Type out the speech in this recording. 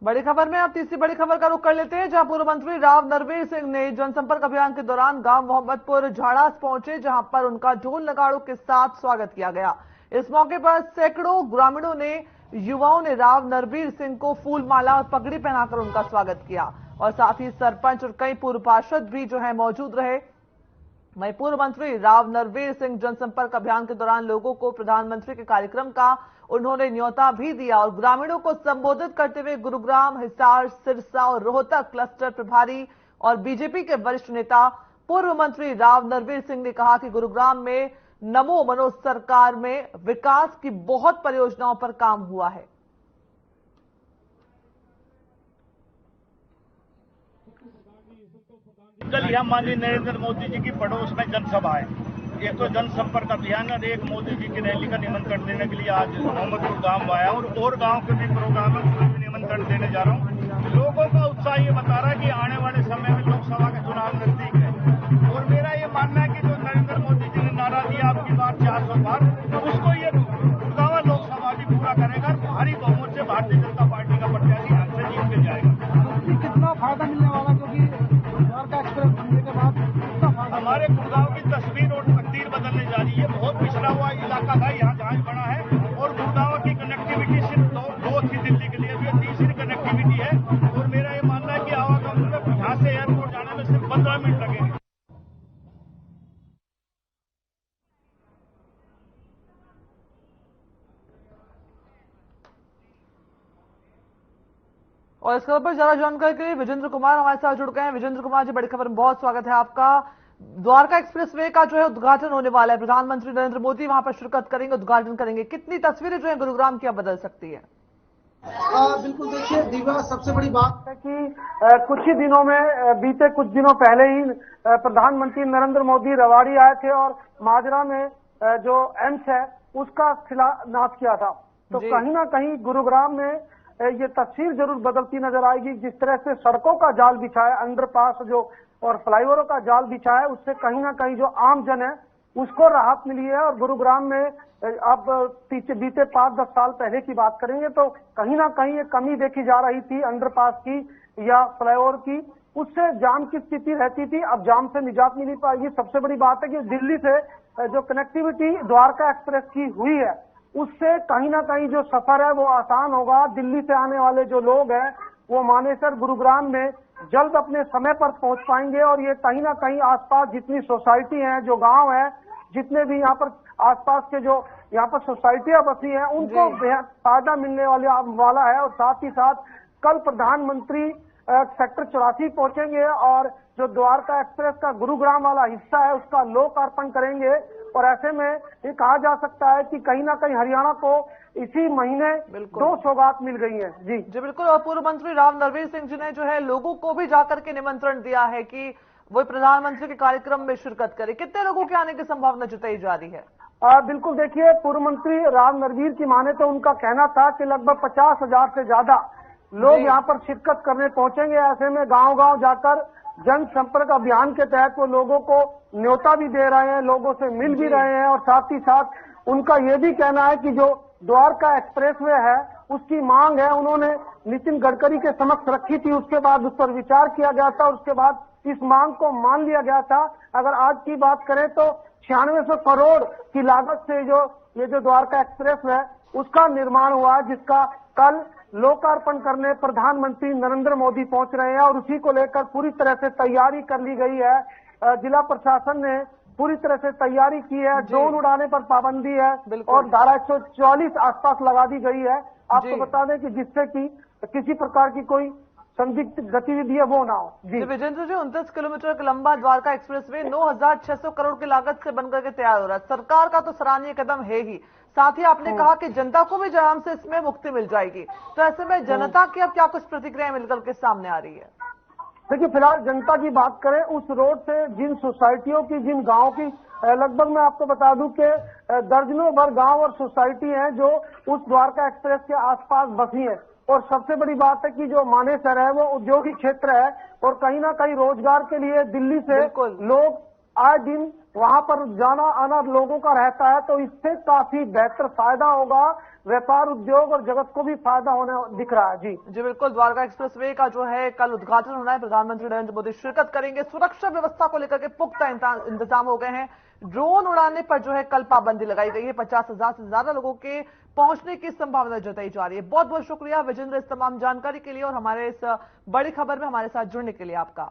बड़ी खबर में अब तीसरी बड़ी खबर का रुख कर लेते हैं, जहां पूर्व मंत्री राव नरवीर सिंह ने जनसंपर्क अभियान के दौरान गांव मोहम्मदपुर झाड़ास पहुंचे, जहां पर उनका ढोल नगाड़ों के साथ स्वागत किया गया। इस मौके पर सैकड़ों ग्रामीणों ने युवाओं ने राव नरवीर सिंह को फूल माला और पगड़ी पहनाकर उनका स्वागत किया और साथ ही सरपंच और कई पूर्व पार्षद भी जो है मौजूद रहे। वहीं पूर्व मंत्री राव नरवीर सिंह जनसंपर्क अभियान के दौरान लोगों को प्रधानमंत्री के कार्यक्रम का उन्होंने न्योता भी दिया और ग्रामीणों को संबोधित करते हुए गुरुग्राम, हिसार, सिरसा और रोहतक क्लस्टर प्रभारी और बीजेपी के वरिष्ठ नेता पूर्व मंत्री राव नरवीर सिंह ने कहा कि गुरुग्राम में नमो मनोज सरकार में विकास की बहुत परियोजनाओं पर काम हुआ है। कल यहाँ माननीय नरेंद्र मोदी जी की पड़ोस में जनसभा है। एक तो जनसंपर्क अभियान और एक मोदी जी की रैली का निमंत्रण देने के लिए आज मोहम्मदपुर गांव आया और गांव के भी प्रोग्राम है, उसमें भी निमंत्रण देने जा रहा हूँ। लोगों का उत्साह ये बता रहा है कि आने वाले समय में लोकसभा के चुनाव नजदीक है और मेरा ये मानना है कि जो नरेंद्र मोदी जी ने नारा दिया आपकी बात 400 पार, उसको ये गुड़गांव लोकसभा भी पूरा करेगा। भारी बहुमत से भारतीय जनता पार्टी का प्रत्याशी यहाँ से जीत के जाएगा। कितना फायदा मिलने वाला, क्योंकि द्वारका एक्सप्रेस बनने के बाद हमारे गुड़गांव की तस्वीर और तकदीर बदलने जा रही है। बहुत पिछड़ा हुआ इलाका था, यहाँ जहाज बना है और गुड़गांव की कनेक्टिविटी सिर्फ दो थी दिल्ली के लिए, तो तीसरी कनेक्टिविटी है और मेरा ये मानना है कि आवागमन में यहाँ से एयरपोर्ट जाने में सिर्फ 15 मिनट लगेंगे। और इस खबर पर ज्यादा जानकारी के लिए विजेंद्र कुमार हमारे साथ जुड़ गए हैं। विजेंद्र कुमार जी, बड़ी खबर में बहुत स्वागत है आपका। द्वारका एक्सप्रेसवे का जो है उद्घाटन होने वाला है, प्रधानमंत्री नरेंद्र मोदी वहां पर शिरकत करेंगे, उद्घाटन करेंगे। कितनी तस्वीरें जो है गुरुग्राम की अब बदल सकती है? बिल्कुल, देखिए दीवा, सबसे बड़ी बात है कि कुछ ही दिनों में, बीते कुछ दिनों पहले ही प्रधानमंत्री नरेंद्र मोदी रवाड़ी आए थे और माजरा में जो एम्स है उसका शिलान्यास किया था। तो कहीं ना कहीं गुरुग्राम में ये तस्वीर जरूर बदलती नजर आएगी। जिस तरह से सड़कों का जाल बिछा है, अंडरपास जो और फ्लाईओवरों का जाल बिछा है, उससे कहीं ना कहीं जो आम जन है उसको राहत मिली है। और गुरुग्राम में अब बीते 5-10 साल पहले की बात करेंगे तो कहीं ना कहीं ये कमी देखी जा रही थी अंडरपास की या फ्लाईओवर की, उससे जाम की स्थिति रहती थी। अब जाम से निजात मिल पाएगी। सबसे बड़ी बात है कि दिल्ली से जो कनेक्टिविटी द्वारका एक्सप्रेस की हुई है, उससे कहीं ना कहीं जो सफर है वो आसान होगा। दिल्ली से आने वाले जो लोग हैं वो मानेसर, गुरुग्राम में जल्द अपने समय पर पहुंच पाएंगे और ये कहीं ना कहीं आसपास जितनी सोसाइटी हैं, जो गांव है, जितने भी यहाँ पर आसपास के जो यहाँ पर सोसाइटियां बसी हैं, उनको बेहद फायदा मिलने वाला है। और साथ ही साथ कल प्रधानमंत्री सेक्टर 84 पहुंचेंगे और जो द्वारका एक्सप्रेस का गुरुग्राम वाला हिस्सा है उसका लोकार्पण करेंगे। और ऐसे में ये कहा जा सकता है कि कहीं ना कहीं हरियाणा को इसी महीने 2 सौगात मिल गई है। जी बिल्कुल। और पूर्व मंत्री राव नरवीर सिंह जी ने जो है लोगों को भी जाकर के निमंत्रण दिया है कि वो प्रधानमंत्री के कार्यक्रम में शिरकत करे। कितने लोगों के आने की संभावना जताई जा रही है? बिल्कुल, देखिए पूर्व मंत्री राव नरवीर की माने तो उनका कहना था कि लगभग 50,000 से ज्यादा लोग यहाँ पर शिरकत करने पहुंचेंगे। ऐसे में गांव-गांव जाकर जनसंपर्क अभियान के तहत वो लोगों को न्योता भी दे रहे हैं, लोगों से मिल भी रहे हैं। और साथ ही साथ उनका ये भी कहना है कि जो द्वारका एक्सप्रेसवे है उसकी मांग है, उन्होंने नितिन गडकरी के समक्ष रखी थी, उसके बाद उस पर विचार किया गया था, उसके बाद इस मांग को मान लिया गया था। अगर आज की बात करें तो 9600 करोड़ की लागत से ये जो द्वारका एक्सप्रेस है उसका निर्माण हुआ, जिसका कल लोकार्पण करने प्रधानमंत्री नरेंद्र मोदी पहुंच रहे हैं। और उसी को लेकर पूरी तरह से तैयारी कर ली गई है। जिला प्रशासन ने पूरी तरह से तैयारी की है। ड्रोन उड़ाने पर पाबंदी है और धारा 144 आसपास लगा दी गई है। आपको बता दें कि जिससे कि किसी प्रकार की कोई संदिग्ध गतिविधि है वो ना हो। जी विजेंद्र जी, 29 किलोमीटर का लंबा द्वारका एक्सप्रेसवे 9600 करोड़ की लागत से बनकर के तैयार हो रहा है। सरकार का तो सराहनीय कदम है ही, साथ ही आपने कहा कि जनता को भी जाम से इसमें मुक्ति मिल जाएगी। तो ऐसे में जनता की अब क्या कुछ प्रतिक्रिया मिलकर के सामने आ रही है? देखिए, फिलहाल जनता की बात करें, उस रोड से जिन सोसाइटियों की, जिन गाँव की, लगभग मैं आपको बता दूं कि दर्जनों भर गांव और सोसाइटी हैं जो उस द्वारका एक्सप्रेस के आसपास बसी हैं। और सबसे बड़ी बात है कि जो मानेसर है वो औद्योगिक क्षेत्र है और कहीं ना कहीं रोजगार के लिए दिल्ली से लोग आए दिन वहां पर जाना आना लोगों का रहता है, तो इससे काफी बेहतर फायदा होगा, व्यापार उद्योग और जगत को भी फायदा होने दिख रहा है। जी बिल्कुल, द्वारका एक्सप्रेसवे का जो है कल उद्घाटन होना है, प्रधानमंत्री नरेंद्र मोदी शिरकत करेंगे। सुरक्षा व्यवस्था को लेकर के पुख्ता इंतजाम हो गए हैं। ड्रोन उड़ाने पर जो है कल पाबंदी लगाई गई है। 50,000 से ज्यादा लोगों के पहुंचने की संभावना जताई जा रही है। बहुत बहुत शुक्रिया विजेंद्र इस तमाम जानकारी के लिए और हमारे इस बड़ी खबर में हमारे साथ जुड़ने के लिए आपका।